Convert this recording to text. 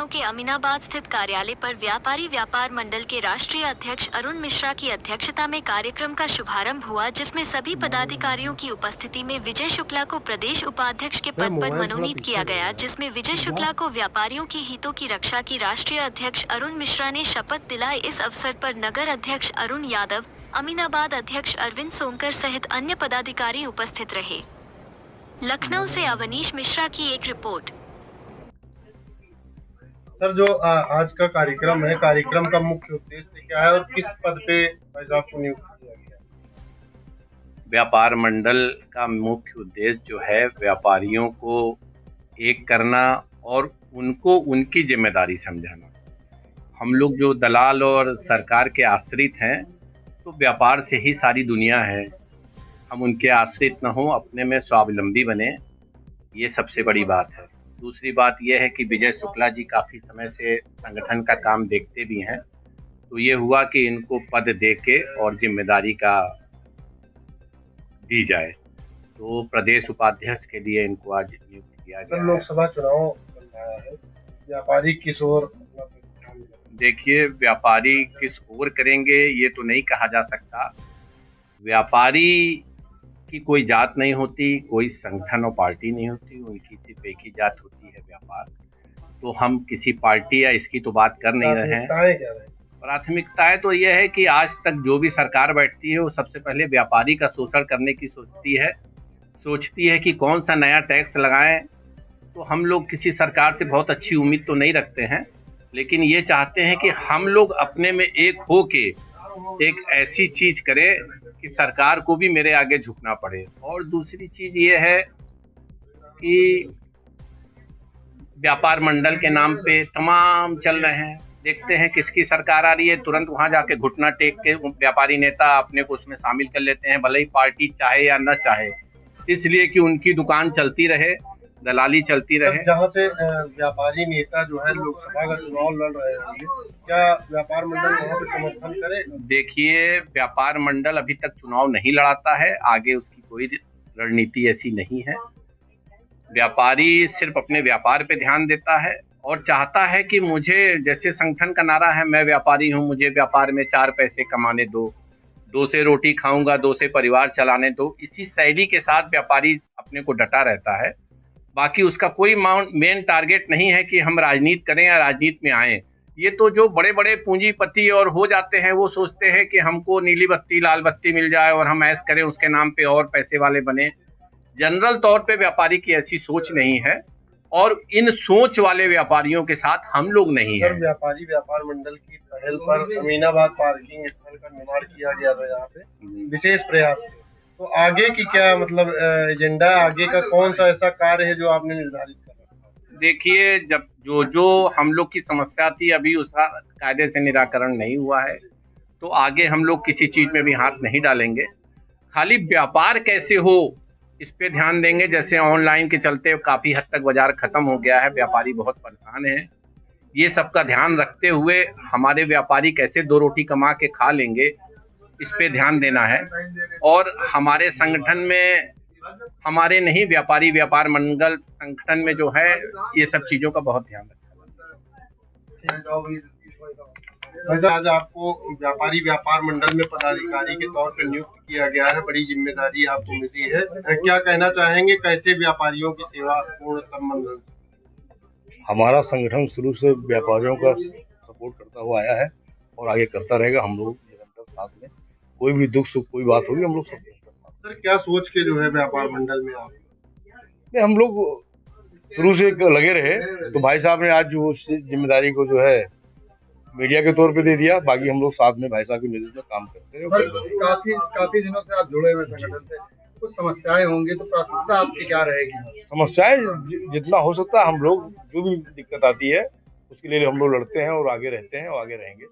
लखनऊ के अमीनाबाद स्थित कार्यालय पर व्यापारी व्यापार मंडल के राष्ट्रीय अध्यक्ष अरुण मिश्रा की अध्यक्षता में कार्यक्रम का शुभारंभ हुआ, जिसमें सभी पदाधिकारियों की उपस्थिति में विजय शुक्ला को प्रदेश उपाध्यक्ष के पद पर मनोनीत किया गया, जिसमें विजय शुक्ला को व्यापारियों की हितों की रक्षा की राष्ट्रीय अध्यक्ष अरुण मिश्रा ने शपथ दिलाई। इस अवसर पर नगर अध्यक्ष अरुण यादव, अमीनाबाद अध्यक्ष अरविंद सोनकर सहित अन्य पदाधिकारी उपस्थित रहे। लखनऊ से अवनीश मिश्रा की एक रिपोर्ट। सर, जो आज का कार्यक्रम है, कार्यक्रम का मुख्य उद्देश्य क्या है और किस पद पे भाई साहब को नियुक्त किया गया? व्यापार मंडल का मुख्य उद्देश्य जो है व्यापारियों को एक करना और उनको उनकी जिम्मेदारी समझाना। हम लोग जो दलाल और सरकार के आश्रित हैं, तो व्यापार से ही सारी दुनिया है। हम उनके आश्रित न हों, अपने में स्वावलंबी बने, ये सबसे बड़ी बात है। दूसरी बात यह है कि विजय शुक्ला जी काफ़ी समय से संगठन का काम देखते भी हैं, तो ये हुआ कि इनको पद दे के और जिम्मेदारी का दी जाए, तो प्रदेश उपाध्यक्ष के लिए इनको आज नियुक्त किया गया। लोकसभा चुनाव चल रहा है, व्यापारी किस ओर? देखिए, व्यापारी किस ओर करेंगे ये तो नहीं कहा जा सकता। व्यापारी की कोई जात नहीं होती, कोई संगठन और पार्टी नहीं होती, उनकी सिर्फ एक ही जात होती है, व्यापार। तो हम किसी पार्टी या इसकी तो बात कर नहीं रहे हैं। प्राथमिकताएं तो यह है कि आज तक जो भी सरकार बैठती है वो सबसे पहले व्यापारी का शोषण करने की सोचती है कि कौन सा नया टैक्स लगाएं। तो हम लोग किसी सरकार से बहुत अच्छी उम्मीद तो नहीं रखते हैं, लेकिन ये चाहते हैं कि हम लोग अपने में एक हो के एक ऐसी चीज करें कि सरकार को भी मेरे आगे झुकना पड़े। और दूसरी चीज ये है कि व्यापार मंडल के नाम पे तमाम चल रहे हैं, देखते हैं किसकी सरकार आ रही है, तुरंत वहां जाके घुटना टेक के व्यापारी नेता अपने को उसमें शामिल कर लेते हैं, भले ही पार्टी चाहे या न चाहे, इसलिए कि उनकी दुकान चलती रहे, दलाली चलती रहे। जहाँ से व्यापारी नेता जो है लोकसभा का चुनाव लड़ रहे होंगे, क्या व्यापार मंडल वहाँ पे समर्थन करेगा? देखिए, व्यापार मंडल अभी तक चुनाव नहीं लड़ाता है, आगे उसकी कोई रणनीति ऐसी नहीं है। व्यापारी सिर्फ अपने व्यापार पे ध्यान देता है और चाहता है कि मुझे, जैसे संगठन का नारा है, मैं व्यापारी हूँ, मुझे व्यापार में 4 पैसे कमाने दो, 2 से रोटी खाऊंगा, 2 से परिवार चलाने दो। इसी शैली के साथ व्यापारी अपने को डटा रहता है। बाकी उसका कोई मेन टारगेट नहीं है कि हम राजनीति करें या राजनीति में आएँ। ये तो जो बड़े बड़े पूंजीपति और हो जाते हैं, वो सोचते हैं कि हमको नीली बत्ती लाल बत्ती मिल जाए और हम ऐश करें, उसके नाम पे और पैसे वाले बने। जनरल तौर पे व्यापारी की ऐसी सोच नहीं है और इन सोच वाले व्यापारियों के साथ हम लोग नहीं हैं। व्यापारी व्यापार मंडल की पहल पर अमीनाबाद पार्किंग स्थल का निर्माण किया गया था, यहाँ पे विशेष प्रयास। तो आगे की क्या मतलब एजेंडा, आगे का कौन सा ऐसा कार्य है जो आपने निर्धारित करा? देखिए, जब जो हम लोग की समस्या थी, अभी उसका कायदे से निराकरण नहीं हुआ है, तो आगे हम लोग किसी चीज में भी हाथ नहीं डालेंगे। खाली व्यापार कैसे हो इस पे ध्यान देंगे। जैसे ऑनलाइन के चलते काफी हद तक बाजार खत्म हो गया है, व्यापारी बहुत परेशान है। ये सब का ध्यान रखते हुए हमारे व्यापारी कैसे 2 रोटी कमा के खा लेंगे, इस पे ध्यान देना है। और हमारे संगठन में, हमारे नहीं, व्यापारी व्यापार मंडल संगठन में जो है, ये सब चीजों का बहुत ध्यान रखना है। आज आपको व्यापारी व्यापार मंडल में पदाधिकारी के तौर पर नियुक्त किया गया है, बड़ी जिम्मेदारी आपको मिली है, क्या कहना चाहेंगे? कैसे व्यापारियों की सेवा पूर्ण संबंध? हमारा संगठन शुरू से व्यापारियों का सपोर्ट करता हुआ आया है और आगे करता रहेगा। हम लोग निरंतर साथ में, कोई भी दुख सुख कोई बात होगी, हम लोग सब। सर, क्या सोच के जो है व्यापार मंडल में आप? हम लोग शुरू से लगे रहे, तो भाई साहब ने आज उस जिम्मेदारी को जो है मीडिया के तौर पे दे दिया। बाकी हम लोग साथ में भाई साहब के नेतृत्व में काम करते हैं। काफी दिनों से आप जुड़े हुए संगठन से, कुछ समस्याएं होंगी, तो प्राथमिकता आपकी क्या रहेगी? समस्याएं जितना हो सकता है, हम लोग जो भी दिक्कत आती है उसके लिए हम लोग लड़ते हैं और आगे रहते हैं और आगे रहेंगे।